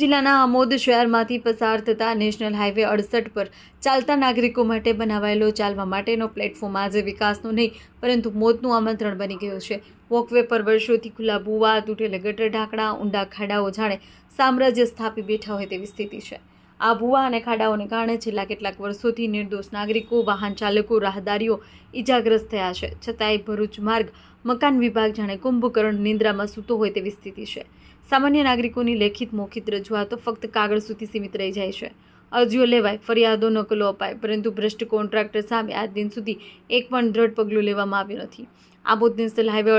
જિલ્લાના આમોદ શહેરમાંથી પસાર થતા નેશનલ હાઈવે 68 પર ચાલતા નાગરિકો માટે બનાવાયેલો ચાલવા માટેનો પ્લેટફોર્મ આજે વિકાસનો નહીં પરંતુ મોતનું આમંત્રણ બની ગયો છે। વોકવે પર વર્ષોથી ખુલ્લા ભૂવા, તૂટેલા ગટર ઢાંકણા, ઊંડા ખાડાઓ જાણે સામ્રાજ્ય સ્થાપી બેઠા હોય તેવી સ્થિતિ છે। આ ભૂવા અને ખાડાઓને કારણે છેલ્લા કેટલાક વર્ષોથી નિર્દોષ નાગરિકો, વાહન ચાલકો, રાહદારીઓ ઇજાગ્રસ્ત થયા છે। છતાંય ભરૂચ માર્ગ મકાન વિભાગ જાણે કુંભકર્ણ નિંદ્રામાં સૂતો હોય તેવી સ્થિતિ છે। સામાન્ય નાગરિકોની લેખિત મૌખિક રજૂઆતો ફક્ત કાગળ સુધી સીમિત રહી જાય છે। અરજીઓ લેવાય, ફરિયાદો નકલો અપાય, પરંતુ ભ્રષ્ટ કોન્ટ્રાક્ટર સામે આજ દિન સુધી એક પણ દ્રઢ પગલું લેવામાં આવ્યું નથી। આમોદ નેશનલ હાઈવે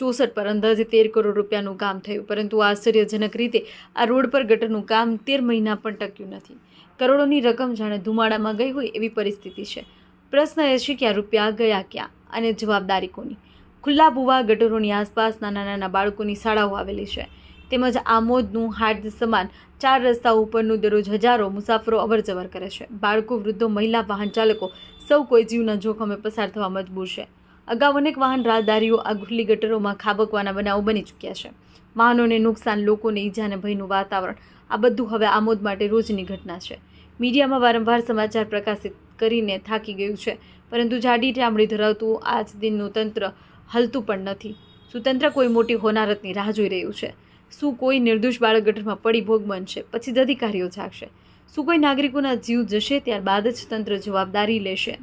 64 પર અંદાજે 13 કરોડ રૂપિયાનું કામ થયું, પરંતુ આશ્ચર્યજનક રીતે આ રોડ પર ગટરનું કામ 13 મહિના પણ ટક્યું નથી। કરોડોની રકમ જાણે ધુમાડામાં ગઈ હોય એવી પરિસ્થિતિ છે। પ્રશ્ન એ છે કે આ રૂપિયા ગયા ક્યાં અને જવાબદારી કોની? ખુલ્લા ભૂવા ગટરોની આસપાસ નાના નાના બાળકોની શાળાઓ આવેલી છે, તેમજ આમોદનું હાટ સમાન 4 રસ્તાઓ ઉપરનું દરરોજ હજારો મુસાફરો અવરજવર કરે છે। બાળકો, વૃદ્ધો, મહિલા, વાહન ચાલકો સૌ કોઈ જીવના જોખમે પસાર થવા મજબૂર છે। અગાઉ અનેક વાહન રાહદારીઓ આ ખુલ્લી ગટરોમાં ખાબકવાના બનાવો બની ચૂક્યા છે। વાહનોને નુકસાન, લોકોને ઈજા અને ભયનું વાતાવરણ, આ બધું હવે આમોદ માટે રોજની ઘટના છે। મીડિયામાં વારંવાર સમાચાર પ્રકાશિત કરીને થાકી ગયું છે, પરંતુ જાડી ચામડી ધરાવતું આજ દિનનું તંત્ર હલતું પણ નથી। શું તંત્ર કોઈ મોટી હોનારતની રાહ જોઈ રહ્યું છે? શું કોઈ નિર્દોષ બાળક ગટરમાં પડી ભોગ બનશે પછી જ અધિકારીઓ જાગશે? શું કોઈ નાગરિકોના જીવ જશે ત્યારબાદ જ તંત્ર જવાબદારી લેશે?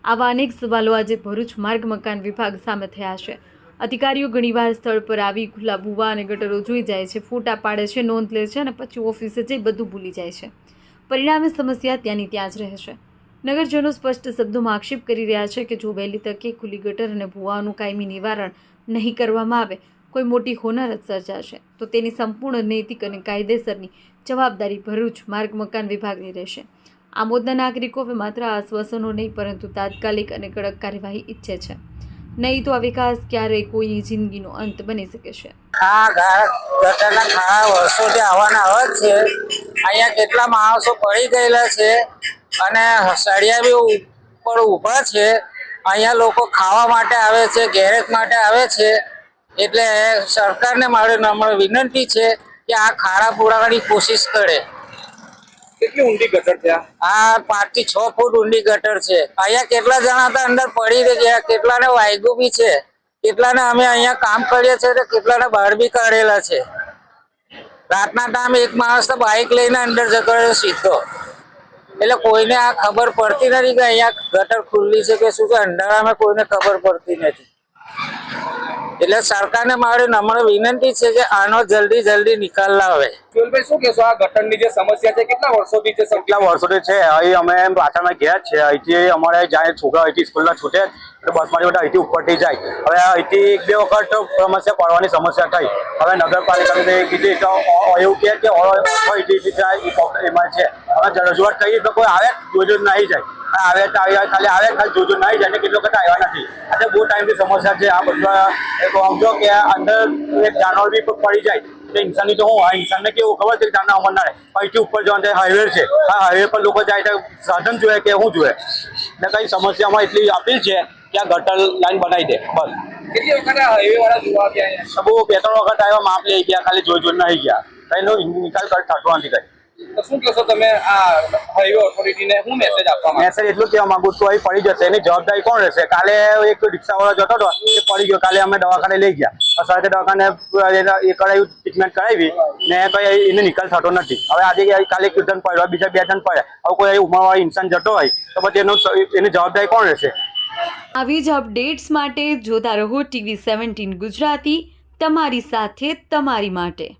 આવા અનેક સવાલો આજે ભરૂચ માર્ગ મકાન વિભાગ સામે થયા છે। અધિકારીઓ ઘણીવાર સ્થળ પર આવી ખુલ્લા ભૂવા અને ગટરો જોઈ જાય છે, ફોટા પાડે છે, નોંધ લે છે અને પછી ઓફિસે જઈ બધું ભૂલી જાય છે। પરિણામે સમસ્યા ત્યાંની ત્યાં જ રહે છે। નગરજનો સ્પષ્ટ શબ્દોમાં આક્ષેપ કરી રહ્યા છે કે જો વહેલી તકે ખુલ્લી ગટર અને ભૂવાઓનું કાયમી નિવારણ નહીં કરવામાં આવે, કોઈ મોટી હોનારત સર્જાશે તો તેની સંપૂર્ણ નૈતિક અને કાયદેસરની જવાબદારી ભરૂચ માર્ગ મકાન વિભાગની રહેશે। આમોદના નાગરિકો હવે માત્ર આશ્વાસનો નહીં પરંતુ તાત્કાલિક અને કડક કાર્યવાહી ઈચ્છે છે, નહીં તો આ વિકાસ ક્યારેય કોઈની જિંદગીનો અંત બની શકે છે। આ ગટરના ખાડા વર્ષોથી આવવાના આવે છે। અહીંયા કેટલા માણસો પડી ગયેલા છે અને સળિયા બી ઉપર ઊભા છે। અહીંયા લોકો ખાવા માટે આવે છે, ગેરેજ માટે આવે છે। એટલે સરકારને મારી નમ્ર વિનંતી છે કે આ ખાડા પૂરાવાની કોશિશ કરે। કેટલી ઊંડી ગટર છે? આ 5 થી 6 ફૂટ ઊંડી ગટર છે। અહીંયા કેટલા જણા હતા અંદર પડી ગયા, કેટલાને વાગ્યું બી છે, કેટલાને અમે અહીંયા કામ કરીએ છીએ તો કેટલાને બહાર બી કાઢેલા છે। રાતના ટાઈમ એક માણસ તો બાઇક લઈને અંદર જતો રહ્યો સીધો। એટલે કોઈને આ ખબર પડતી નથી કે અહીંયા ગટર ખુલ્લી છે કે શું છે, અંધારામાં કોઈને ખબર પડતી નથી। એટલે સરકારને મારી નમ્ર વિનંતી છે કે આનો જલ્દી નિકાલ લાવે। કેવલભાઈ, શું કહેશો આ ગટરની જે સમસ્યા છે કેટલા વર્ષોથી છે? કેટલા વર્ષોથી છે। અહીં અમે પાછળના ગયા છે, અહીંથી અમારે જાય છોકરા અહીંથી સ્કૂલના છૂટે તો બસમાંથી બધા અહીંથી ઉપરથી જાય। હવે અહીંથી 1-2 વખત સમસ્યા પડવાની સમસ્યા થઈ। હવે નગરપાલિકાને કીધી તો એવું કહે કે અહીંથી જાય એમાં છે। હવે રજૂઆત કરીએ તો કોઈ આવે જોજો નહીં જાય, આવે તો ખાલી આવે ખાલી જોજો નહીં જાય, કેટલો વખત આવ્યા નથી। આજે બહુ ટાઈમથી સમસ્યા છે। આ બધા સમજો કે અંદર એક જાનવર બી પડી જાય તો ઇન્સાનની તો હું ઇન્સાનને કેવું ખબર છે કે જાનના અમર ના રહે, અહીંથી ઉપર જવાનું હાઈવે છે, આ હાઈવે પર લોકો જાય તો સાધન જોઈએ કે શું જોઈએ? એટલે કઈ સમસ્યામાં એટલી અપીલ છે કે આ ગટર લાઈન બનાવી દે બસ। કેટલી વખત આ હાઈવે વાળા જોવા ગયા? બહુ 2-3 વખત આવ્યા, માપ લઈ ગયા, ખાલી જોઈ નહીં ગયા, કઈનો નિકાલ થતો નથી કઈ। તો શું કહેશો તમે આ હાઈવે ઓથોરિટીને શું મેસેજ આપવા માંગો? મેસેજ એટલું કહેવા માંગુ છું, અહીં પડી જશે એની જવાબદારી કોણ રહેશે? કાલે એક રિક્ષાવાળો જતો હતો એ પડી ગયો, કાલે અમે દવાખાને લઈ ગયા, સાથે દવાખાને એ કરાવ્યું, ટ્રીટમેન્ટ કરાવી ને કઈ એને નિકાલ થતો નથી। હવે આજે કાલે એક જણ પડ્યો, બીજા 2 જણ પડ્યા, હવે કોઈ ઉંમરવાળો ઇન્સાન જતો હોય તો પછી એની જવાબદારી કોણ રહેશે? આવી જ અપડેટ્સ માટે જોતા રહો TV 17 ગુજરાતી, તમારી સાથે તમારી માટે।